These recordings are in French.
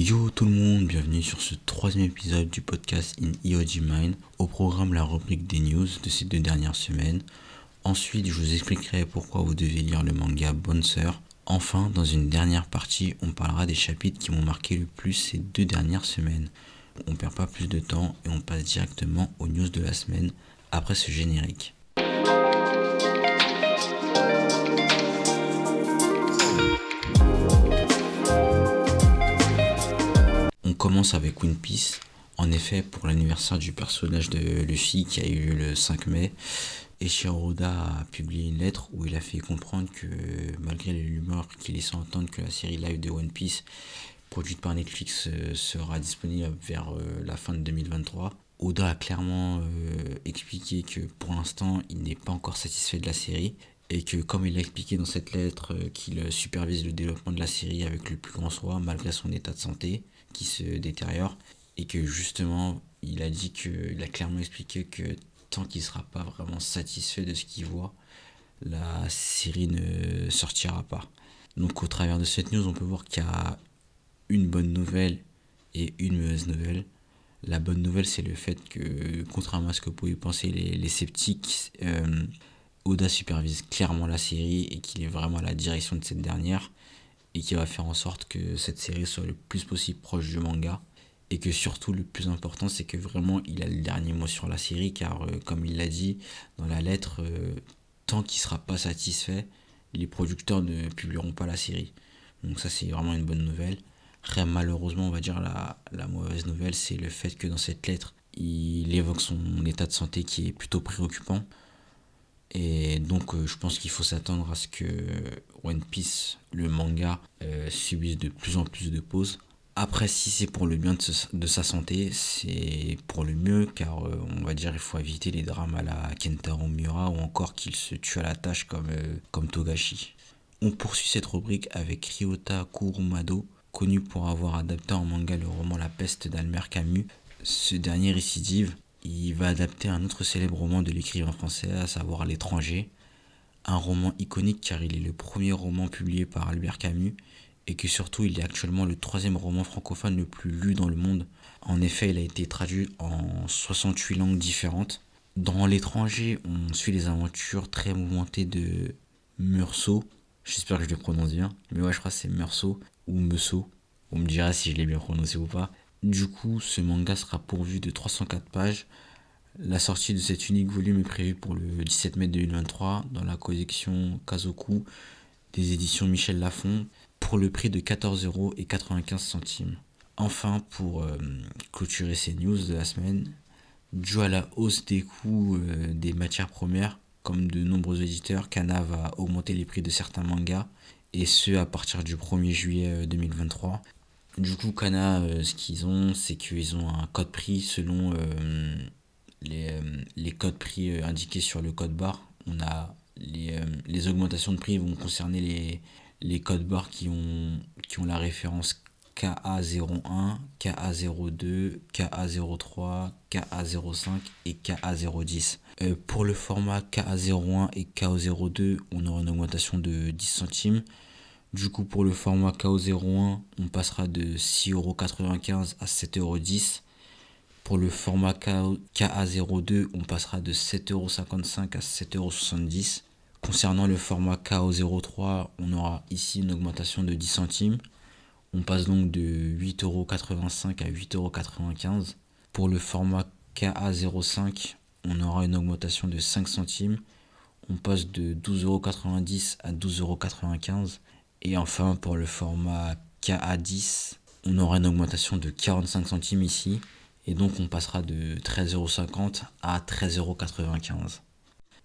Yo tout le monde, bienvenue sur ce troisième épisode du podcast In EOG Mind. Au programme, la rubrique des news de ces 2 dernières semaines. Ensuite, je vous expliquerai pourquoi vous devez lire le manga Bonne Sœur. Enfin, dans une dernière partie, on parlera des chapitres qui m'ont marqué le plus ces 2 dernières semaines. On perd pas plus de temps et on passe directement aux news de la semaine après ce générique. On commence avec One Piece. En effet, pour l'anniversaire du personnage de Luffy qui a eu lieu le 5 mai, Eiichiro Oda a publié une lettre où il a fait comprendre que malgré les rumeurs qui laissaient entendre que la série live de One Piece produite par Netflix sera disponible vers la fin de 2023, Oda a clairement expliqué que pour l'instant il n'est pas encore satisfait de la série et que comme il l'a expliqué dans cette lettre qu'il supervise le développement de la série avec le plus grand soin malgré son état de santé qui se détériore et que justement il a clairement expliqué que tant qu'il ne sera pas vraiment satisfait de ce qu'il voit, la série ne sortira pas. Donc au travers de cette news, on peut voir qu'il y a une bonne nouvelle et une mauvaise nouvelle. La bonne nouvelle, c'est le fait que, contrairement à ce que pouvaient penser les sceptiques, Oda supervise clairement la série et qu'il est vraiment à la direction de cette dernière et qu'il va faire en sorte que cette série soit le plus possible proche du manga. Et que surtout le plus important c'est que vraiment il a le dernier mot sur la série car comme il l'a dit dans la lettre, tant qu'il ne sera pas satisfait, les producteurs ne publieront pas la série. Donc ça c'est vraiment une bonne nouvelle. Après malheureusement on va dire la mauvaise nouvelle c'est le fait que dans cette lettre il évoque son état de santé qui est plutôt préoccupant. Et donc je pense qu'il faut s'attendre à ce que One Piece, le manga, subisse de plus en plus de pauses. Après, si c'est pour le bien de sa santé, c'est pour le mieux, car on va dire il faut éviter les drames à la Kentaro Miura ou encore qu'il se tue à la tâche comme Togashi. On poursuit cette rubrique avec Ryota Kurumado, connu pour avoir adapté en manga le roman La Peste d'Albert Camus. Ce dernier récidive, il va adapter un autre célèbre roman de l'écrivain français, à savoir L'étranger. Un roman iconique car il est le premier roman publié par Albert Camus et que surtout il est actuellement le troisième roman francophone le plus lu dans le monde. En effet, il a été traduit en 68 langues différentes. Dans L'étranger, on suit les aventures très mouvementées de Meursault. J'espère que je le prononce bien, mais ouais, je crois que c'est Meursault ou Meursault. On me dira si je l'ai bien prononcé ou pas. Du coup, ce manga sera pourvu de 304 pages. La sortie de cet unique volume est prévue pour le 17 mai 2023 dans la collection Kazoku des éditions Michel Lafon pour le prix de 14,95 €. Enfin, pour clôturer ces news de la semaine, dû à la hausse des coûts des matières premières, comme de nombreux éditeurs, Kana va augmenter les prix de certains mangas, et ce à partir du 1er juillet 2023. Du coup, Kana, ce qu'ils ont, c'est qu'ils ont un code prix selon les codes prix indiqués sur le code barre. On a les augmentations de prix vont concerner les codes barres qui ont la référence KA01, KA02, KA03, KA05 et KA010. Pour le format KA01 et KA02, on aura une augmentation de 10 centimes. Du coup, pour le format KO01, on passera de 6,95 € à 7,10 €. Pour le format KA02, on passera de 7,55 € à 7,70 €. Concernant le format KO03, on aura ici une augmentation de 10 centimes. On passe donc de 8,85 € à 8,95 €. Pour le format KA05, on aura une augmentation de 5 centimes. On passe de 12,90 € à 12,95 €. Et enfin, pour le format KA10, on aura une augmentation de 45 centimes ici. Et donc, on passera de 13,50 € à 13,95 €.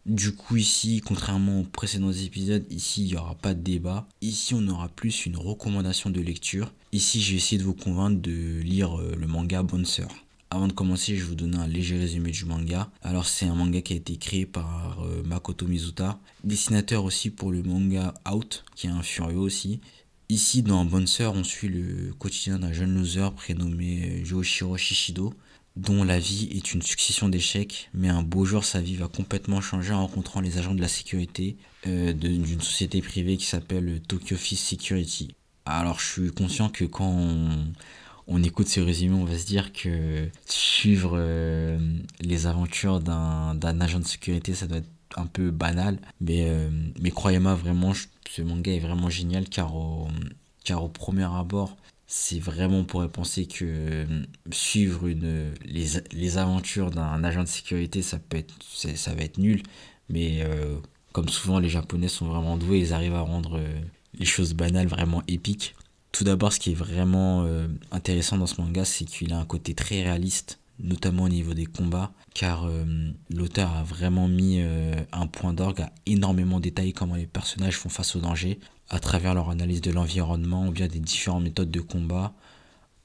Du coup, ici, contrairement aux précédents épisodes, ici, il n'y aura pas de débat. Ici, on aura plus une recommandation de lecture. Ici, j'ai essayé de vous convaincre de lire le manga Bonne Sœur. Avant de commencer, je vais vous donner un léger résumé du manga. Alors, c'est un manga qui a été créé par Makoto Mizuta, dessinateur aussi pour le manga Out, qui est un furieux aussi. Ici, dans Bonne Sœur, on suit le quotidien d'un jeune loser prénommé Yoshiro Shishido, dont la vie est une succession d'échecs, mais un beau jour, sa vie va complètement changer en rencontrant les agents de la sécurité d'une société privée qui s'appelle Tokyo Fist Security. Alors, je suis conscient que quand on écoute ce résumé, on va se dire que suivre les aventures d'un agent de sécurité, ça doit être un peu banal. Mais croyez-moi, vraiment, ce manga est vraiment génial car au premier abord, c'est vraiment, on pourrait penser que suivre les aventures d'un agent de sécurité, ça va être nul. Mais comme souvent, les Japonais sont vraiment doués, ils arrivent à rendre les choses banales vraiment épiques. Tout d'abord, ce qui est vraiment intéressant dans ce manga, c'est qu'il a un côté très réaliste, notamment au niveau des combats, car l'auteur a vraiment mis un point d'orgue à énormément détailler comment les personnages font face au danger, à travers leur analyse de l'environnement ou bien des différentes méthodes de combat,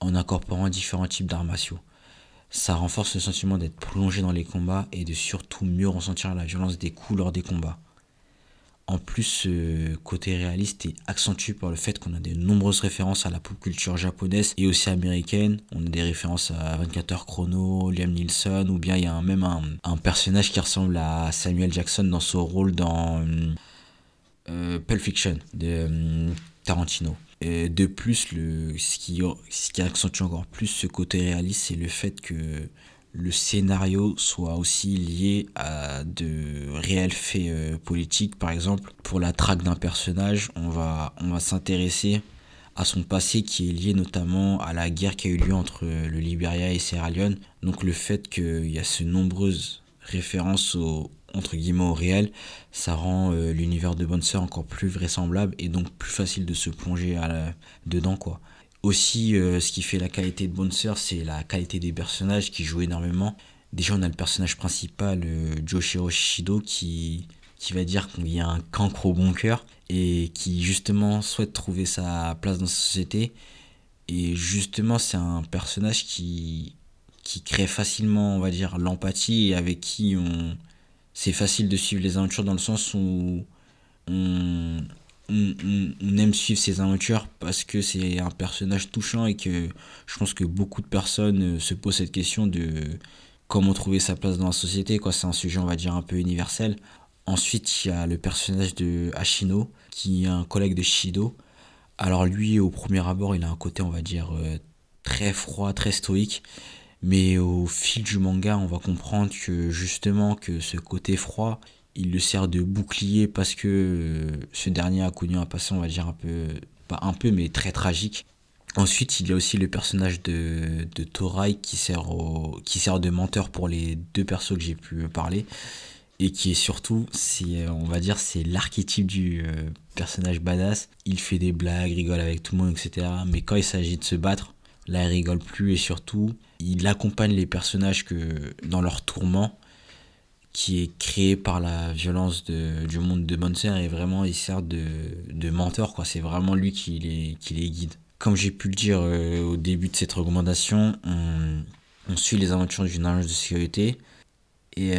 en incorporant différents types d'arts martiaux. Ça renforce le sentiment d'être plongé dans les combats et de surtout mieux ressentir la violence des coups lors des combats. En plus, ce côté réaliste est accentué par le fait qu'on a de nombreuses références à la pop culture japonaise et aussi américaine. On a des références à 24 heures chrono, Liam Neeson, ou bien il y a même un personnage qui ressemble à Samuel Jackson dans son rôle dans Pulp Fiction de Tarantino. Et de plus, ce qui accentue encore plus ce côté réaliste, c'est le fait que le scénario soit aussi lié à de réels faits politiques. Par exemple, pour la traque d'un personnage, on va s'intéresser à son passé qui est lié notamment à la guerre qui a eu lieu entre le Liberia et Sierra Leone. Donc le fait qu'il y a ces nombreuses références entre guillemets au réel, ça rend l'univers de Bonne Sœur encore plus vraisemblable et donc plus facile de se plonger dedans quoi. Aussi, ce qui fait la qualité de Bonne Sœur, c'est la qualité des personnages qui jouent énormément. Déjà, on a le personnage principal, Joshiro Shido, qui va dire qu'il y a un cancre au bon cœur et qui justement souhaite trouver sa place dans la société. Et justement, c'est un personnage qui crée facilement, on va dire, l'empathie et avec qui c'est facile de suivre les aventures dans le sens où on, on aime suivre ses aventures parce que c'est un personnage touchant et que je pense que beaucoup de personnes se posent cette question de comment trouver sa place dans la société, quoi. C'est un sujet, on va dire, un peu universel. Ensuite, il y a le personnage de Ashino, qui est un collègue de Shido. Alors lui, au premier abord, il a un côté, on va dire, très froid, très stoïque. Mais au fil du manga, on va comprendre que justement, que ce côté froid, il le sert de bouclier parce que ce dernier a connu un passé, on va dire, un peu, pas un peu, mais très tragique. Ensuite, il y a aussi le personnage de Torai qui sert de menteur pour les deux persos que j'ai pu parler et qui est surtout, on va dire, c'est l'archétype du personnage badass. Il fait des blagues, rigole avec tout le monde, etc. Mais quand il s'agit de se battre, là, il rigole plus et surtout, il accompagne les personnages dans leur tourment qui est créé par la violence du monde de Monster et vraiment il sert de mentor quoi. C'est vraiment lui qui les guide. Comme j'ai pu le dire au début de cette recommandation, on suit les aventures d'une agence de sécurité et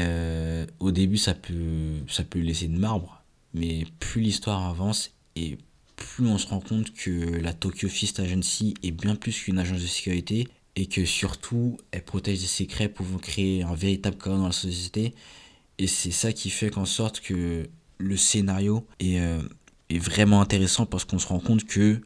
au début ça peut laisser de marbre, mais plus l'histoire avance et plus on se rend compte que la Tokyo Fist Agency est bien plus qu'une agence de sécurité et que surtout elle protège des secrets pouvant créer un véritable chaos dans la société. Et c'est ça qui fait qu'en sorte que le scénario est vraiment intéressant parce qu'on se rend compte que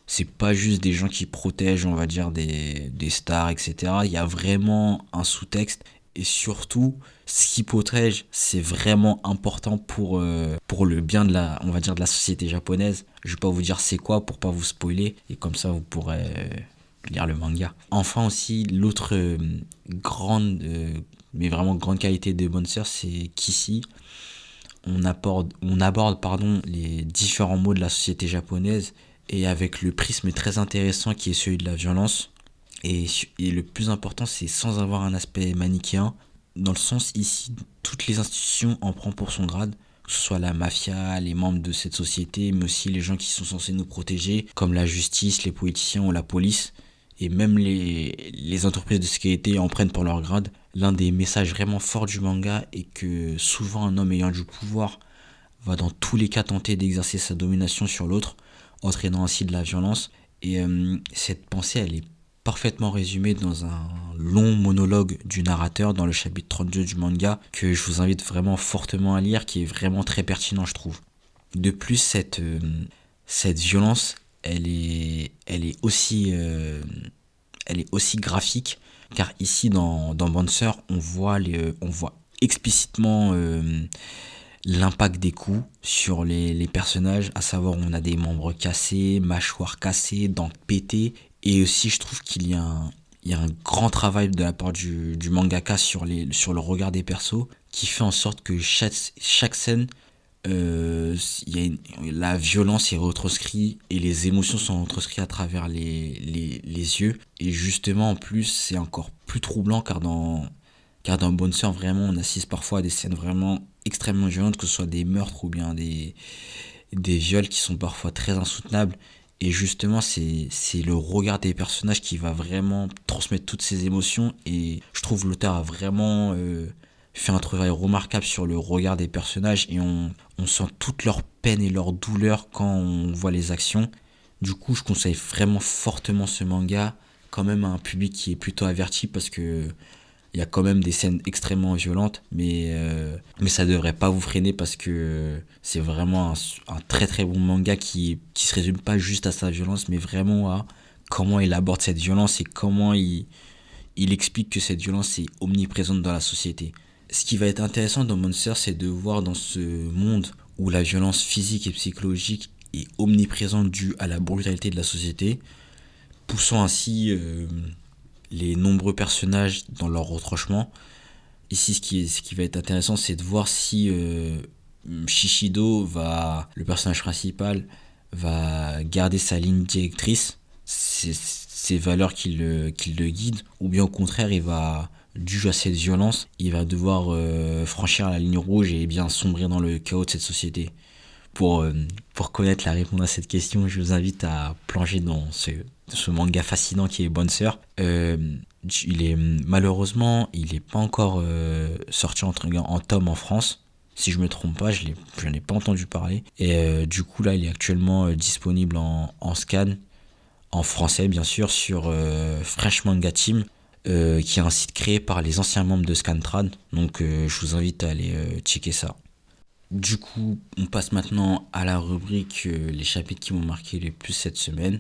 c'est pas juste des gens qui protègent, on va dire, des stars, etc. Il y a vraiment un sous-texte. Et surtout, ce qui protège, c'est vraiment important pour le bien on va dire, de la société japonaise. Je vais pas vous dire c'est quoi pour pas vous spoiler. Et comme ça, vous pourrez lire le manga. Enfin aussi, l'autre grande, mais vraiment grande qualité de Bonne Sœur, c'est qu'ici, on aborde pardon, les différents mots de la société japonaise et avec le prisme très intéressant qui est celui de la violence. Et le plus important, c'est sans avoir un aspect manichéen, dans le sens ici, toutes les institutions en prennent pour son grade, que ce soit la mafia, les membres de cette société, mais aussi les gens qui sont censés nous protéger, comme la justice, les politiciens ou la police, et même les entreprises de sécurité en prennent pour leur grade. L'un des messages vraiment forts du manga est que souvent un homme ayant du pouvoir va dans tous les cas tenter d'exercer sa domination sur l'autre, entraînant ainsi de la violence. Et cette pensée, elle est parfaitement résumée dans un long monologue du narrateur dans le chapitre 32 du manga, que je vous invite vraiment fortement à lire, qui est vraiment très pertinent, je trouve. De plus, cette violence, elle est aussi est aussi graphique, car ici dans Bouncer, on voit explicitement l'impact des coups sur les personnages, à savoir on a des membres cassés, mâchoires cassées, dents pétées, et aussi je trouve il y a un grand travail de la part du mangaka sur le regard des persos, qui fait en sorte que chaque scène, il y a la violence est retranscrite et les émotions sont retranscrites à travers les yeux. Et justement, en plus, c'est encore plus troublant car dans Bouncer, vraiment, on assiste parfois à des scènes vraiment extrêmement violentes, que ce soit des meurtres ou bien des viols qui sont parfois très insoutenables. Et justement, c'est le regard des personnages qui va vraiment transmettre toutes ces émotions. Et je trouve l'auteur a vraiment fait un travail remarquable sur le regard des personnages. Et on sent toute leur peine et leur douleur quand on voit les actions. Du coup, je conseille vraiment fortement ce manga, quand même à un public qui est plutôt averti, parce que il y a quand même des scènes extrêmement violentes, mais ça devrait pas vous freiner, parce que c'est vraiment un très très bon manga qui se résume pas juste à sa violence, mais vraiment à comment il aborde cette violence et comment il explique que cette violence est omniprésente dans la société. Ce qui va être intéressant dans Monster, c'est de voir dans ce monde où la violence physique et psychologique est omniprésente due à la brutalité de la société, poussant ainsi les nombreux personnages dans leur retranchement. Ici, ce qui va être intéressant, c'est de voir si le personnage principal, va garder sa ligne directrice, ses valeurs qui le guident, ou bien au contraire, dû à cette violence, il va devoir franchir la ligne rouge et bien sombrer dans le chaos de cette société. Pour connaître la réponse à cette question, je vous invite à plonger dans ce manga fascinant qui est Bonne Sœur. Malheureusement, il n'est pas encore sorti en tome en France. Si je me trompe pas, je n'ai pas entendu parler. Et du coup, là, il est actuellement disponible en scan, en français bien sûr, sur Fresh Manga Team, qui est un site créé par les anciens membres de Scantrad. Donc, je vous invite à aller checker ça. Du coup, on passe maintenant à la rubrique les chapitres qui m'ont marqué le plus cette semaine.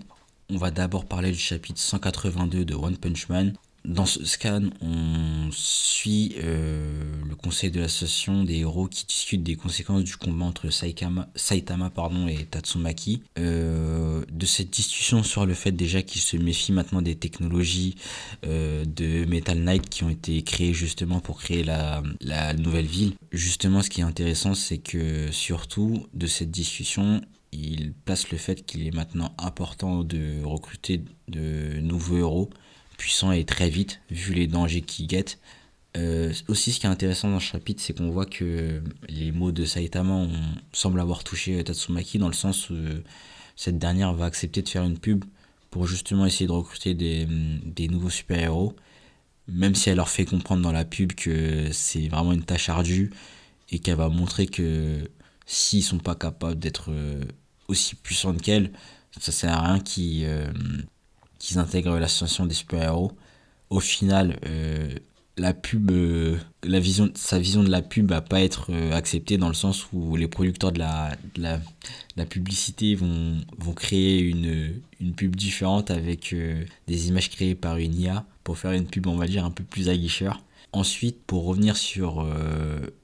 On va d'abord parler du chapitre 182 de One Punch Man. Dans ce scan, on suit le conseil de l'association des héros qui discutent des conséquences du combat entre Saitama et Tatsumaki. De cette discussion sur le fait déjà qu'ils se méfient maintenant des technologies de Metal Knight qui ont été créées justement pour créer la nouvelle ville. Justement, ce qui est intéressant, c'est que surtout de cette discussion, il place le fait qu'il est maintenant important de recruter de nouveaux héros puissants et très vite, vu les dangers qui guettent. Aussi, ce qui est intéressant dans ce chapitre, c'est qu'on voit que les mots de Saitama semblent avoir touché Tatsumaki, dans le sens où cette dernière va accepter de faire une pub pour justement essayer de recruter des nouveaux super-héros, même si elle leur fait comprendre dans la pub que c'est vraiment une tâche ardue et qu'elle va montrer que s'ils sont pas capables d'être aussi puissants qu'elle, ça sert à rien qu'ils intègrent l'association des super-héros. Au final, sa vision de la pub va pas être acceptée, dans le sens où les producteurs de la publicité vont créer une pub différente avec des images créées par une IA pour faire une pub, on va dire, un peu plus aguicheur. Ensuite, pour revenir sur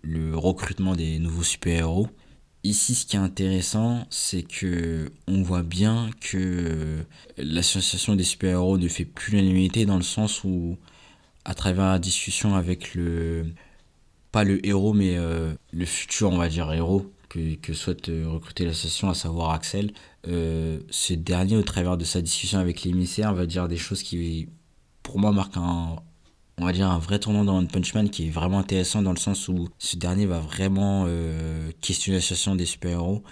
le recrutement des nouveaux super-héros, ici, ce qui est intéressant, c'est que on voit bien que l'association des super-héros ne fait plus l'unanimité, dans le sens où, à travers la discussion avec pas le héros, mais le futur, on va dire, héros que souhaite recruter l'association, à savoir Axel, ce dernier, au travers de sa discussion avec l'émissaire, va dire des choses qui, pour moi, marquent on va dire, un vrai tournant dans One Punch Man, qui est vraiment intéressant, dans le sens où ce dernier va vraiment questionner l'association des super-héros,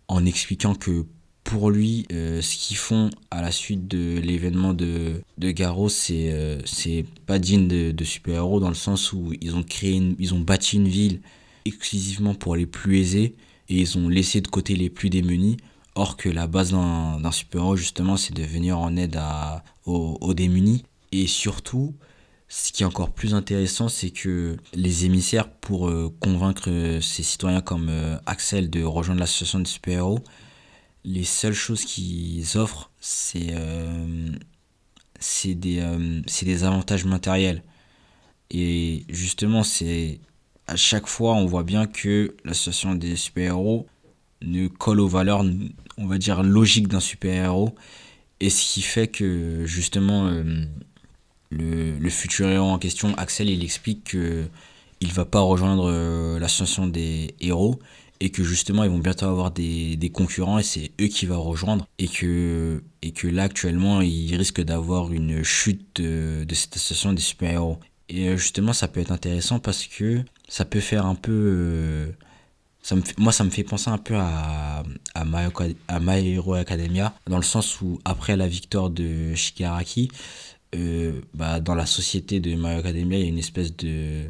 en expliquant que pour lui, ce qu'ils font à la suite de l'événement de Garo, c'est pas digne de super-héros, dans le sens où ils ont bâti une ville exclusivement pour les plus aisés et ils ont laissé de côté les plus démunis. Or que la base d'un super-héros, justement, c'est de venir en aide aux démunis. Et surtout, ce qui est encore plus intéressant, c'est que les émissaires, pour convaincre ces citoyens comme Axel de rejoindre l'association de super-héros, les seules choses qu'ils offrent, c'est c'est des avantages matériels. Et justement, c'est à chaque fois, on voit bien que l'association des super-héros ne colle aux valeurs, on va dire, logiques d'un super-héros. Et ce qui fait que, justement, le futur héros en question, Axel, il explique que il va pas rejoindre l'association des héros et que justement ils vont bientôt avoir des concurrents et c'est eux qui va rejoindre et que là actuellement ils risquent d'avoir une chute de cette association des super-héros. Et justement ça peut être intéressant parce que ça peut faire un peu moi ça me fait penser un peu à My Hero Academia dans le sens où après la victoire de Shigaraki bah, dans la société de My Hero Academia, il y a une espèce de,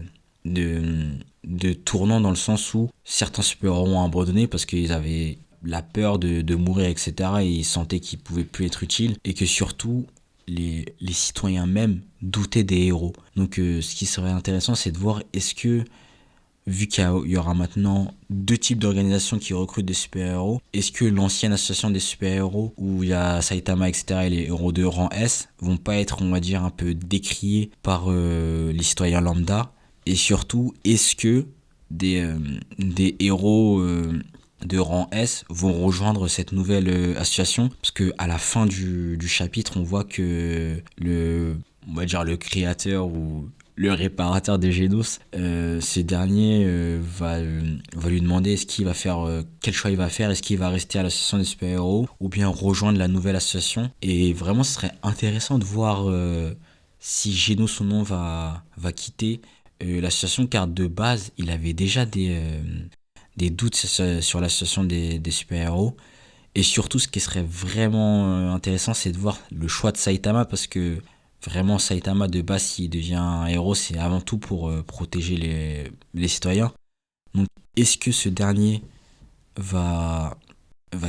de tournant dans le sens où certains super-héros ont abandonné parce qu'ils avaient la peur de mourir, etc. Et ils sentaient qu'ils pouvaient plus être utiles. Et que surtout, les citoyens même doutaient des héros. Donc ce qui serait intéressant, c'est de voir est-ce que vu qu'il y aura maintenant deux types d'organisations qui recrutent des super-héros, est-ce que l'ancienne association des super-héros, où il y a Saitama, etc., et les héros de rang S, vont pas être, on va dire, un peu décriés par les citoyens lambda? Et surtout, est-ce que des héros de rang S vont rejoindre cette nouvelle association? Parce que à la fin du chapitre, on voit que on va dire le créateur ou le réparateur des Genos, ce dernier va lui demander est-ce qu'il va faire quel choix il va faire, est-ce qu'il va rester à l'association des super-héros ou bien rejoindre la nouvelle association. Et vraiment ce serait intéressant de voir si Genos son nom va quitter l'association car de base il avait déjà des doutes sur l'association des super-héros. Et surtout ce qui serait vraiment intéressant c'est de voir le choix de Saitama parce que vraiment, Saitama, de base, s'il devient un héros, c'est avant tout pour protéger les citoyens. Donc, est-ce que ce dernier va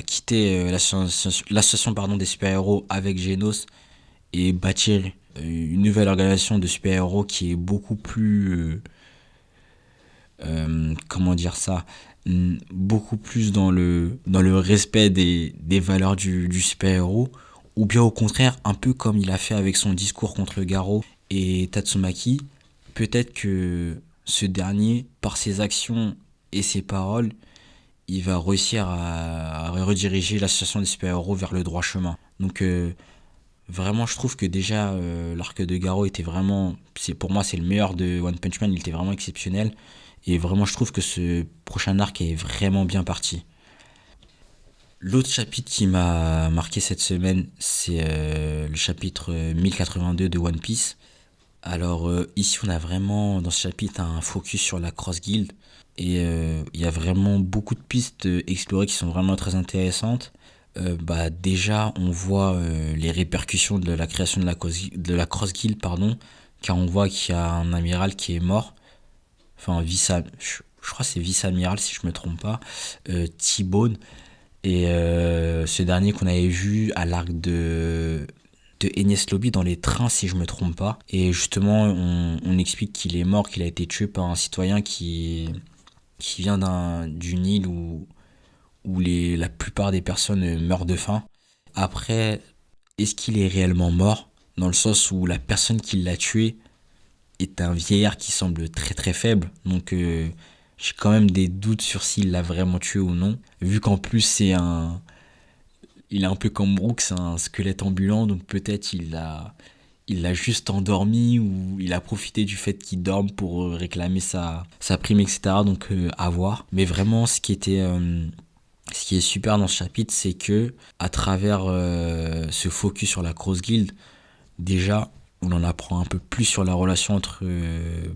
quitter l'association pardon, des super-héros avec Genos et bâtir une nouvelle organisation de super-héros qui est beaucoup plus... comment dire ça, beaucoup plus dans le respect des valeurs du super-héros, ou bien au contraire, un peu comme il a fait avec son discours contre Garo et Tatsumaki, peut-être que ce dernier, par ses actions et ses paroles, il va réussir à rediriger l'association des super-héros vers le droit chemin. Donc vraiment, je trouve que déjà l'arc de Garo était vraiment, pour moi c'est le meilleur de One Punch Man, il était vraiment exceptionnel. Et vraiment, je trouve que ce prochain arc est vraiment bien parti. L'autre chapitre qui m'a marqué cette semaine, c'est le chapitre 1082 de One Piece. Alors ici, on a vraiment dans ce chapitre un focus sur la Cross Guild. Et il y a vraiment beaucoup de pistes explorées qui sont vraiment très intéressantes. Bah, déjà, on voit les répercussions de la création de la Cross Guild, pardon, car on voit qu'il y a un amiral qui est mort. Enfin, je crois que c'est vice-amiral si je me trompe pas, T-Bone. Et ce dernier qu'on avait vu à l'arc de Enies Lobby dans les trains si je me trompe pas. Et justement, on explique qu'il est mort, qu'il a été tué par un citoyen qui vient d'une île où la plupart des personnes meurent de faim. Après, est-ce qu'il est réellement mort? Dans le sens où la personne qui l'a tué est un vieillard qui semble très très faible. Donc j'ai quand même des doutes sur s'il l'a vraiment tué ou non. Vu qu'en plus il est un peu comme Brooks, un squelette ambulant. Donc peut-être il l'a juste endormi ou il a profité du fait qu'il dorme pour réclamer sa prime, etc. Donc à voir. Mais vraiment ce qui est super dans ce chapitre, c'est que à travers ce focus sur la Cross Guild, déjà on en apprend un peu plus sur la relation entre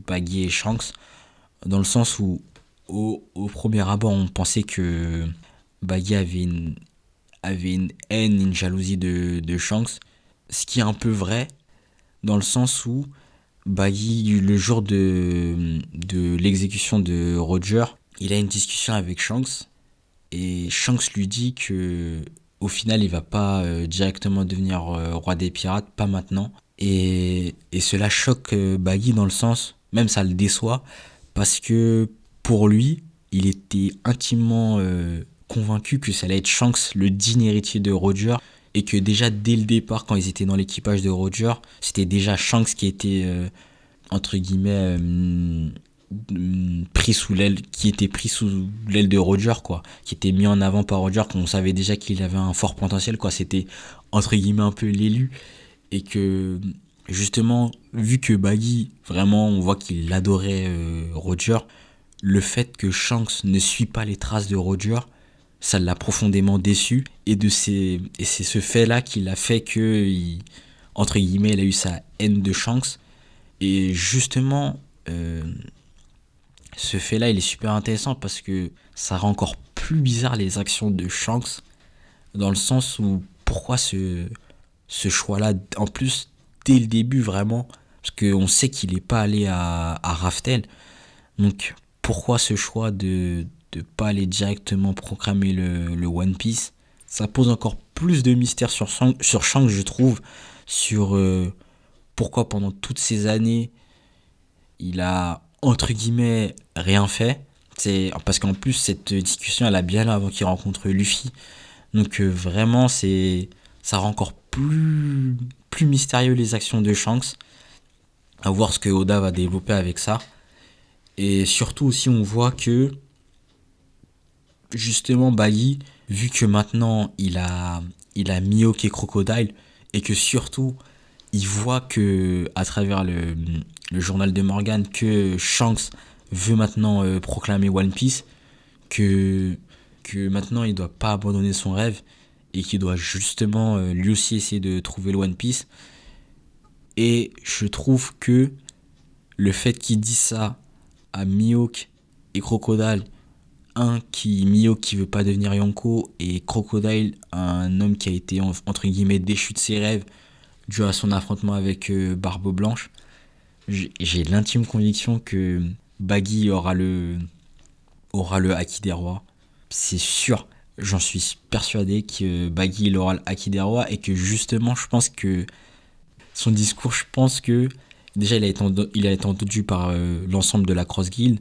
Baggy et Shanks, dans le sens où au premier abord on pensait que Baggy avait une haine, une jalousie de Shanks, ce qui est un peu vrai, dans le sens où Baggy, le jour de l'exécution de Roger, il a une discussion avec Shanks, et Shanks lui dit que au final il va pas directement devenir roi des pirates, pas maintenant. Et cela choque Baggy dans le sens, même ça le déçoit, parce que pour lui, il était intimement convaincu que ça allait être Shanks, le digne héritier de Roger, et que déjà dès le départ, quand ils étaient dans l'équipage de Roger, c'était déjà Shanks qui était entre guillemets pris sous l'aile, qui était pris sous l'aile de Roger, quoi, qui était mis en avant par Roger, qu'on savait déjà qu'il avait un fort potentiel, quoi. C'était entre guillemets un peu l'élu, et que justement, vu que Baggy, vraiment, on voit qu'il adorait Roger, le fait que Shanks ne suit pas les traces de Roger, ça l'a profondément déçu. Et c'est ce fait-là qui l'a fait que, entre guillemets, il a eu sa haine de Shanks. Et justement, ce fait-là, il est super intéressant parce que ça rend encore plus bizarre les actions de Shanks, dans le sens où pourquoi ce choix-là, en plus, dès le début, vraiment, parce qu'on sait qu'il n'est pas allé à Raftel. Donc, pourquoi ce choix de ne pas aller directement proclamer le One Piece? Ça pose encore plus de mystère sur Shanks, je trouve, sur pourquoi pendant toutes ces années, il a, entre guillemets, rien fait. C'est parce qu'en plus, cette discussion, elle a bien là avant qu'il rencontre Luffy. Donc, vraiment, ça rend encore plus mystérieux les actions de Shanks. À voir ce que Oda va développer avec ça. Et surtout aussi, on voit que justement Baggy, vu que maintenant il a Mihawk et Crocodile, et que surtout il voit que à travers le journal de Morgan que Shanks veut maintenant proclamer One Piece, que, que maintenant il doit pas abandonner son rêve et qu'il doit justement lui aussi essayer de trouver le One Piece. Et je trouve que le fait qu'il dise ça à Mihawk et Crocodile, Mihawk qui veut pas devenir Yonko, et Crocodile, un homme qui a été entre guillemets déchu de ses rêves dû à son affrontement avec Barbe Blanche, j'ai l'intime conviction que Baggy aura le Haki des rois. C'est sûr, j'en suis persuadé que Baggy il aura le Haki des rois, et que justement je pense que son discours, je pense que déjà il a été entendu par l'ensemble de la Cross Guild,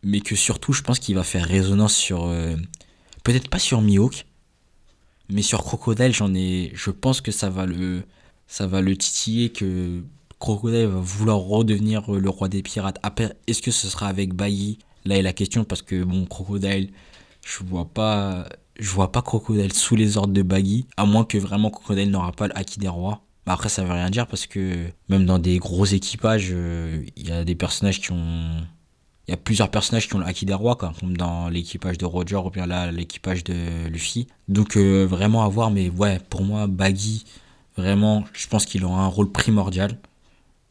mais que surtout je pense qu'il va faire résonance sur peut-être pas sur Mihawk, mais sur Crocodile. Je pense que ça va le titiller, que Crocodile va vouloir redevenir le roi des pirates. Après, est-ce que ce sera avec Baggy? Là est la question, parce que bon, Crocodile, je vois pas Crocodile sous les ordres de Baggy, à moins que vraiment Crocodile n'aura pas le Haki des rois. Bah après, ça veut rien dire, parce que même dans des gros équipages, il y a des personnages qui ont il y a plusieurs personnages qui ont le Haki des rois, quoi, comme dans l'équipage de Roger ou bien là l'équipage de Luffy. Donc vraiment à voir, mais ouais, pour moi Baggy, vraiment, je pense qu'il aura un rôle primordial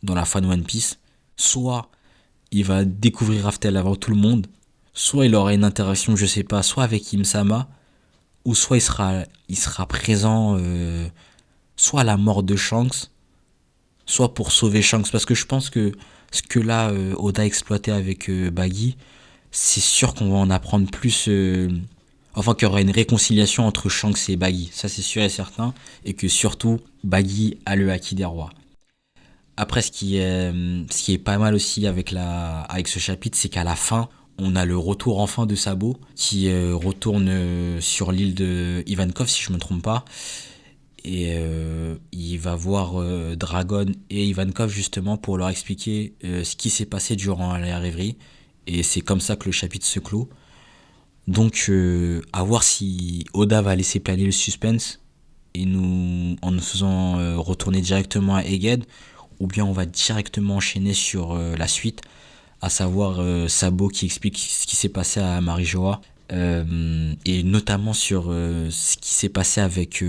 dans la fan One Piece. Soit il va découvrir Raftel avant tout le monde, soit il aura une interaction, je sais pas, soit avec Im-sama, ou soit il sera présent soit à la mort de Shanks, soit pour sauver Shanks, parce que je pense que ce que là Oda a exploité avec Baggy, c'est sûr qu'on va en apprendre plus, enfin qu'il y aura une réconciliation entre Shanks et Baggy, ça c'est sûr et certain, et que surtout Baggy a le Haki des rois. Après, ce qui est pas mal aussi avec ce chapitre, c'est qu'à la fin, on a le retour enfin de Sabo, qui retourne sur l'île de Ivankov, si je me trompe pas. Et il va voir Dragon et Ivankov justement pour leur expliquer ce qui s'est passé durant la rêverie. Et c'est comme ça que le chapitre se clôt. Donc à voir si Oda va laisser planer le suspense en nous faisant retourner directement à Egghead, ou bien on va directement enchaîner sur la suite, à savoir Sabo qui explique ce qui s'est passé à Marijoa, et notamment sur ce qui s'est passé avec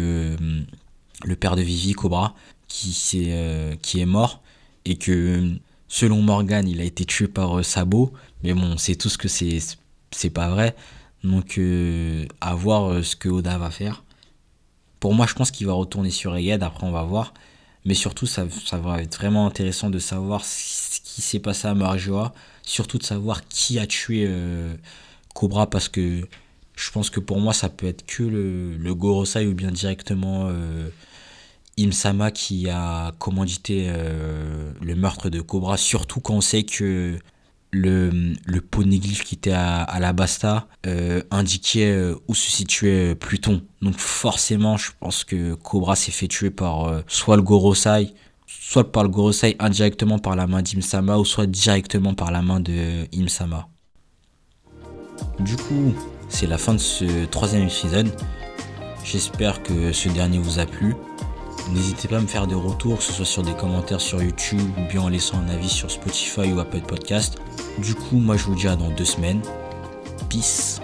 le père de Vivi, Cobra, qui est mort, et que selon Morgan il a été tué par Sabo, mais bon on sait tous que c'est pas vrai. Donc à voir ce que Oda va faire. Pour moi je pense qu'il va retourner sur Egghead, après on va voir. Mais surtout ça va être vraiment intéressant de savoir ce qui s'est passé à Marijoa, surtout de savoir qui a tué Cobra, parce que je pense que pour moi ça peut être que le Gorosei, ou bien directement Im-sama qui a commandité le meurtre de Cobra, surtout quand on sait que le poneglyphe qui était à la Basta indiquait où se situait Pluton. Donc forcément, je pense que Cobra s'est fait tuer par soit le Gorosei, soit par le Gorosei indirectement par la main d'Im-sama, ou soit directement par la main de Im-sama. Du coup, c'est la fin de ce 3e épisode. J'espère que ce dernier vous a plu. N'hésitez pas à me faire des retours, que ce soit sur des commentaires sur YouTube ou bien en laissant un avis sur Spotify ou Apple Podcast. Du coup, moi je vous dis à dans 2 semaines. Peace.